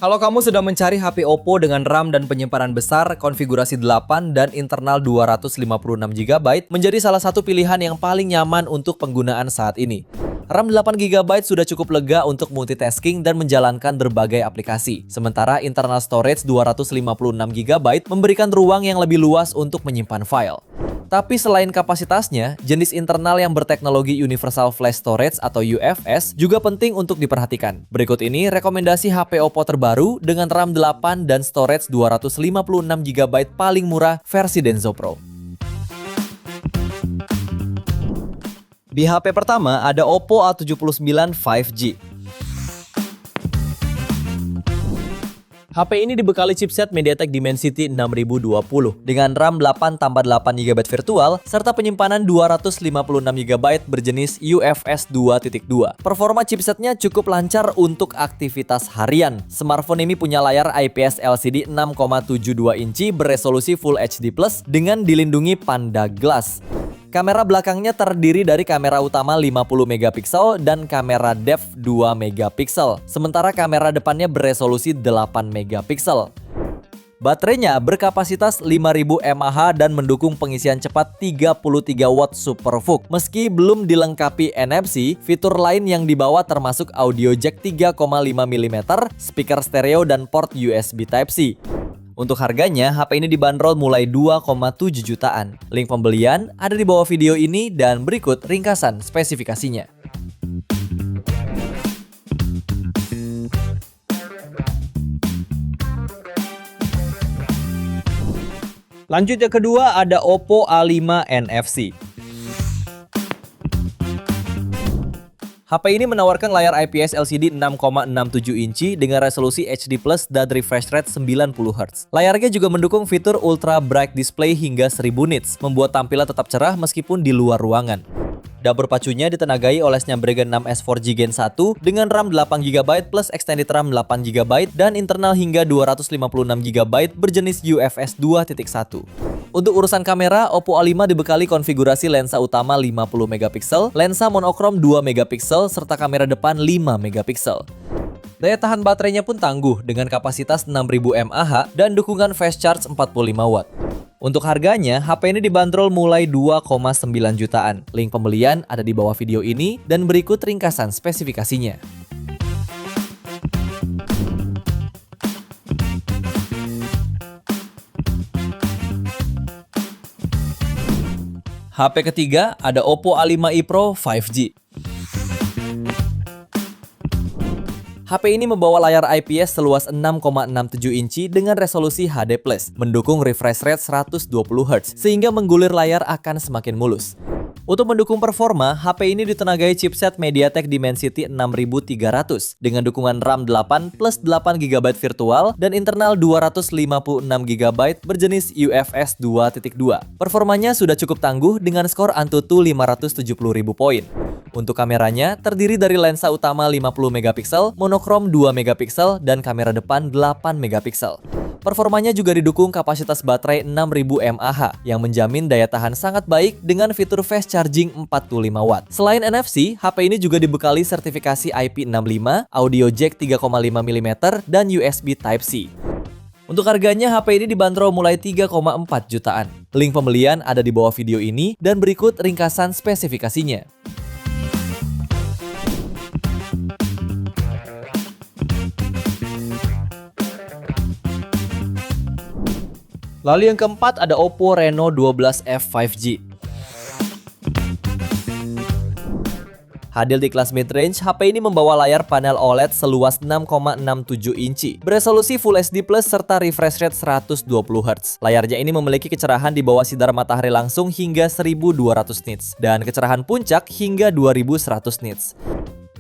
Kalau kamu sedang mencari HP Oppo dengan RAM dan penyimpanan besar, konfigurasi 8 dan internal 256GB menjadi salah satu pilihan yang paling nyaman untuk penggunaan saat ini. RAM 8GB sudah cukup lega untuk multitasking dan menjalankan berbagai aplikasi. Sementara internal storage 256GB memberikan ruang yang lebih luas untuk menyimpan file. Tapi selain kapasitasnya, jenis internal yang berteknologi Universal Flash Storage atau UFS juga penting untuk diperhatikan. Berikut ini rekomendasi HP Oppo terbaru dengan RAM 8 dan storage 256GB paling murah versi Denso Pro. Di HP pertama ada Oppo A79 5G. HP ini dibekali chipset MediaTek Dimensity 6020 dengan RAM 8 tambah 8GB virtual serta penyimpanan 256GB berjenis UFS 2.2. Performa chipsetnya cukup lancar untuk aktivitas harian. Smartphone ini punya layar IPS LCD 6,72 inci beresolusi Full HD+ dengan dilindungi Panda Glass. Kamera belakangnya terdiri dari kamera utama 50MP dan kamera depth 2MP. Sementara kamera depannya beresolusi 8MP. Baterainya berkapasitas 5000 mAh dan mendukung pengisian cepat 33W SuperVOOC. Meski belum dilengkapi NFC, fitur lain yang dibawa termasuk audio jack 3,5mm, speaker stereo dan port USB Type-C. Untuk harganya, HP ini dibanderol mulai 2,7 jutaan. Link pembelian ada di bawah video ini dan berikut ringkasan spesifikasinya. Lanjut yang kedua ada Oppo A5 NFC. HP ini menawarkan layar IPS LCD 6,67 inci dengan resolusi HD+ dan refresh rate 90Hz. Layarnya juga mendukung fitur Ultra Bright Display hingga 1000 nits, membuat tampilan tetap cerah meskipun di luar ruangan. Dapur pacunya ditenagai oleh Snapdragon 6S 4G Gen 1 dengan RAM 8GB plus extended RAM 8GB dan internal hingga 256GB berjenis UFS 2.1. Untuk urusan kamera, Oppo A5 dibekali konfigurasi lensa utama 50MP, lensa monokrom 2MP, serta kamera depan 5MP. Daya tahan baterainya pun tangguh dengan kapasitas 6000 mAh dan dukungan fast charge 45W. Untuk harganya, HP ini dibanderol mulai 2,9 jutaan. Link pembelian ada di bawah video ini dan berikut ringkasan spesifikasinya. HP ketiga ada Oppo A5i Pro 5G. HP ini membawa layar IPS seluas 6,67 inci dengan resolusi HD+, mendukung refresh rate 120Hz, sehingga menggulir layar akan semakin mulus. Untuk mendukung performa, HP ini ditenagai chipset MediaTek Dimensity 6300 dengan dukungan RAM 8 plus 8GB virtual dan internal 256GB berjenis UFS 2.2. Performanya sudah cukup tangguh dengan skor Antutu 570.000 poin. Untuk kameranya terdiri dari lensa utama 50MP, monokrom 2MP dan kamera depan 8MP. Performanya juga didukung kapasitas baterai 6000 mAh yang menjamin daya tahan sangat baik dengan fitur fast charging 45W. Selain NFC, HP ini juga dibekali sertifikasi IP65, audio jack 3,5mm dan USB Type-C. Untuk harganya, HP ini dibanderol mulai 3,4 jutaan. Link pembelian ada di bawah video ini dan berikut ringkasan spesifikasinya. Lalu yang keempat ada Oppo Reno 12F 5G. Hadir di kelas mid-range, HP ini membawa layar panel OLED seluas 6,67 inci, beresolusi Full HD+ serta refresh rate 120Hz. Layarnya ini memiliki kecerahan di bawah sinar matahari langsung hingga 1200 nits dan kecerahan puncak hingga 2100 nits.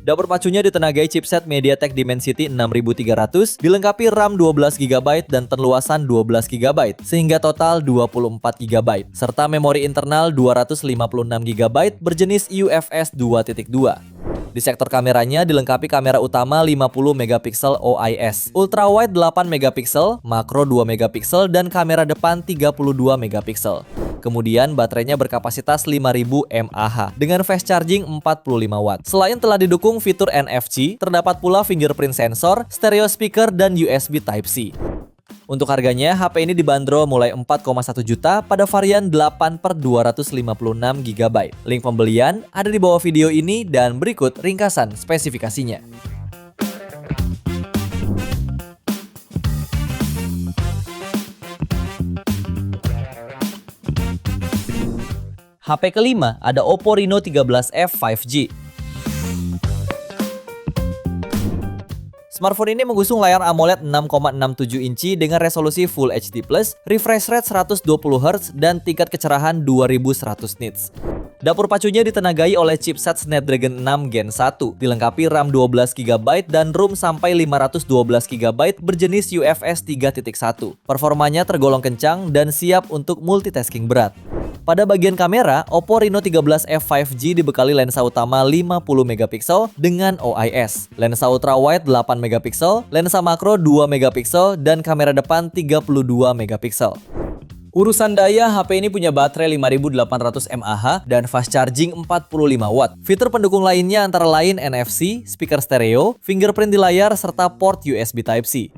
Dapur pacunya ditenagai chipset MediaTek Dimensity 6300, dilengkapi RAM 12GB dan perluasan 12GB, sehingga total 24GB, serta memori internal 256GB berjenis UFS 2.2. Di sektor kameranya dilengkapi kamera utama 50 megapiksel OIS, ultrawide 8 megapiksel, makro 2 megapiksel, dan kamera depan 32 megapiksel. Kemudian baterainya berkapasitas 5000 mAh dengan fast charging 45 watt. Selain telah didukung fitur NFC, terdapat pula fingerprint sensor, stereo speaker, dan USB Type-C. Untuk harganya, HP ini dibanderol mulai 4,1 juta pada varian 8/256 GB. Link pembelian ada di bawah video ini dan berikut ringkasan spesifikasinya. HP kelima ada Oppo Reno 13F 5G. Smartphone ini mengusung layar AMOLED 6,67 inci dengan resolusi Full HD+, refresh rate 120Hz, dan tingkat kecerahan 2100 nits. Dapur pacunya ditenagai oleh chipset Snapdragon 6 Gen 1, dilengkapi RAM 12GB dan ROM sampai 512GB berjenis UFS 3.1. Performanya tergolong kencang dan siap untuk multitasking berat. Pada bagian kamera, Oppo Reno 13F 5G dibekali lensa utama 50 megapiksel dengan OIS, lensa ultrawide 8 megapiksel, lensa makro 2 megapiksel, dan kamera depan 32 megapiksel. Urusan daya, HP ini punya baterai 5800 mAh dan fast charging 45 watt. Fitur pendukung lainnya antara lain NFC, speaker stereo, fingerprint di layar, serta port USB Type-C.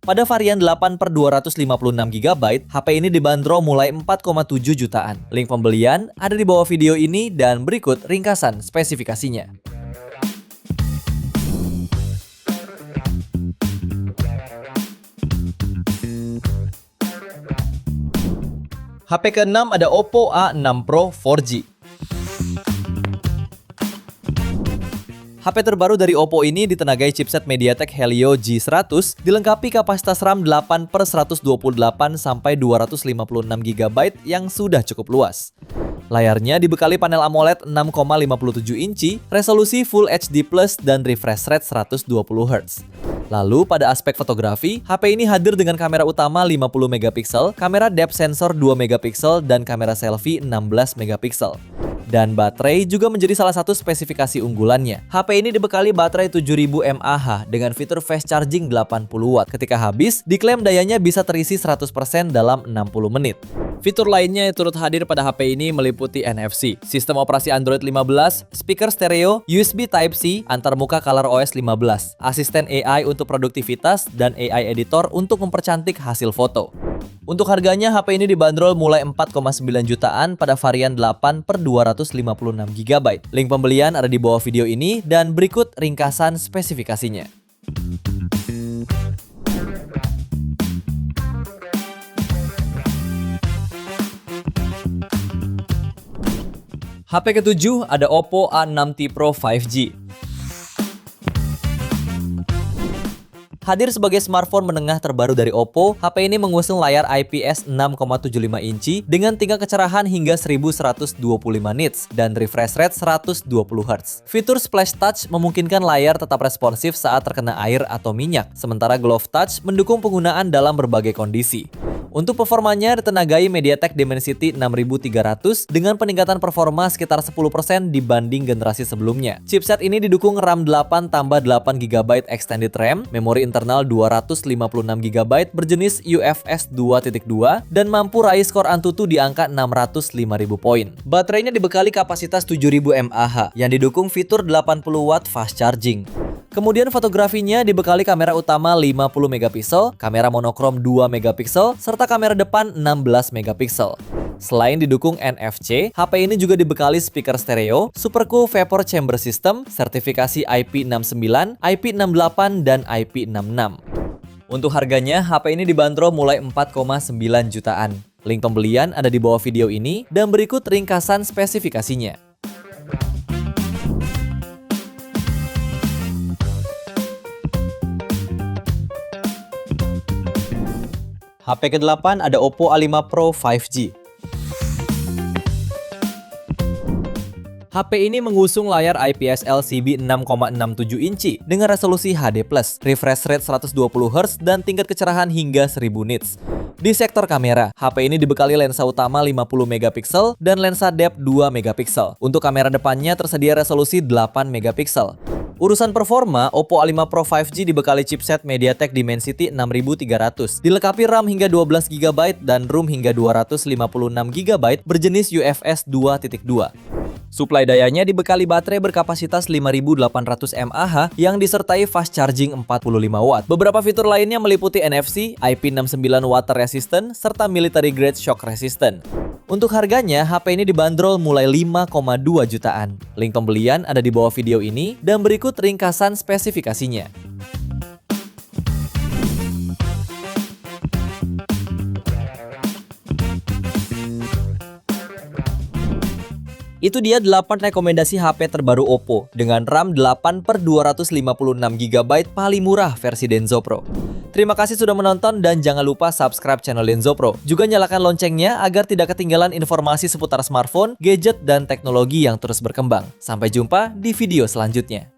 Pada varian 8/256GB, HP ini dibanderol mulai 4,7 jutaan. Link pembelian ada di bawah video ini dan berikut ringkasan spesifikasinya. HP ke-6 ada Oppo A6 Pro 4G. HP terbaru dari Oppo ini ditenagai chipset MediaTek Helio G100, dilengkapi kapasitas RAM 8/128 sampai 256GB yang sudah cukup luas. Layarnya dibekali panel AMOLED 6,57 inci, resolusi Full HD+, dan refresh rate 120Hz. Lalu pada aspek fotografi, HP ini hadir dengan kamera utama 50 megapiksel, kamera depth sensor 2 megapiksel, dan kamera selfie 16 megapiksel. Dan baterai juga menjadi salah satu spesifikasi unggulannya. HP ini dibekali baterai 7000 mAh dengan fitur fast charging 80 watt. Ketika habis, diklaim dayanya bisa terisi 100% dalam 60 menit. Fitur lainnya yang turut hadir pada HP ini meliputi NFC, sistem operasi Android 15, speaker stereo, USB Type-C, antarmuka ColorOS 15, asisten AI untuk produktivitas, dan AI editor untuk mempercantik hasil foto. Untuk harganya, HP ini dibanderol mulai 4,9 jutaan pada varian 8/256GB. Link pembelian ada di bawah video ini dan berikut ringkasan spesifikasinya. HP ke-7 ada Oppo A6T Pro 5G. Hadir sebagai smartphone menengah terbaru dari Oppo, HP ini mengusung layar IPS 6,75 inci dengan tingkat kecerahan hingga 1125 nits dan refresh rate 120Hz. Fitur Splash Touch memungkinkan layar tetap responsif saat terkena air atau minyak, sementara Glove Touch mendukung penggunaan dalam berbagai kondisi. Untuk performanya ditenagai MediaTek Dimensity 6300 dengan peningkatan performa sekitar 10% dibanding generasi sebelumnya. Chipset ini didukung RAM 8 tambah 8GB extended RAM, memori internal 256GB berjenis UFS 2.2 dan mampu raih skor Antutu di angka 605.000 poin. Baterainya dibekali kapasitas 7000 mAh yang didukung fitur 80 watt fast charging. Kemudian fotografinya dibekali kamera utama 50 megapiksel, kamera monokrom 2 megapiksel, serta kamera depan 16 megapiksel. Selain didukung NFC, HP ini juga dibekali speaker stereo, Supercool Vapor Chamber System, sertifikasi IP69, IP68, dan IP66. Untuk harganya, HP ini dibanderol mulai 4,9 jutaan. Link pembelian ada di bawah video ini dan berikut ringkasan spesifikasinya. HP ke-8 ada Oppo A5 Pro 5G. HP ini mengusung layar IPS LCD 6,67 inci dengan resolusi HD+, refresh rate 120Hz, dan tingkat kecerahan hingga 1000 nits. Di sektor kamera, HP ini dibekali lensa utama 50 megapiksel dan lensa depth 2 megapiksel. Untuk kamera depannya tersedia resolusi 8 megapiksel. Urusan performa, Oppo A5 Pro 5G dibekali chipset MediaTek Dimensity 6300, dilengkapi RAM hingga 12GB dan ROM hingga 256GB berjenis UFS 2.2. Suplai dayanya dibekali baterai berkapasitas 5800 mAh yang disertai fast charging 45 watt. Beberapa fitur lainnya meliputi NFC, IP69 water resistant, serta military grade shock resistant. Untuk harganya, HP ini dibanderol mulai 5,2 jutaan. Link pembelian ada di bawah video ini dan berikut ringkasan spesifikasinya. Itu dia 8 rekomendasi HP terbaru Oppo dengan RAM 8/256GB paling murah versi Denso Pro. Terima kasih sudah menonton dan jangan lupa subscribe channel Denso Pro. Juga nyalakan loncengnya agar tidak ketinggalan informasi seputar smartphone, gadget, dan teknologi yang terus berkembang. Sampai jumpa di video selanjutnya.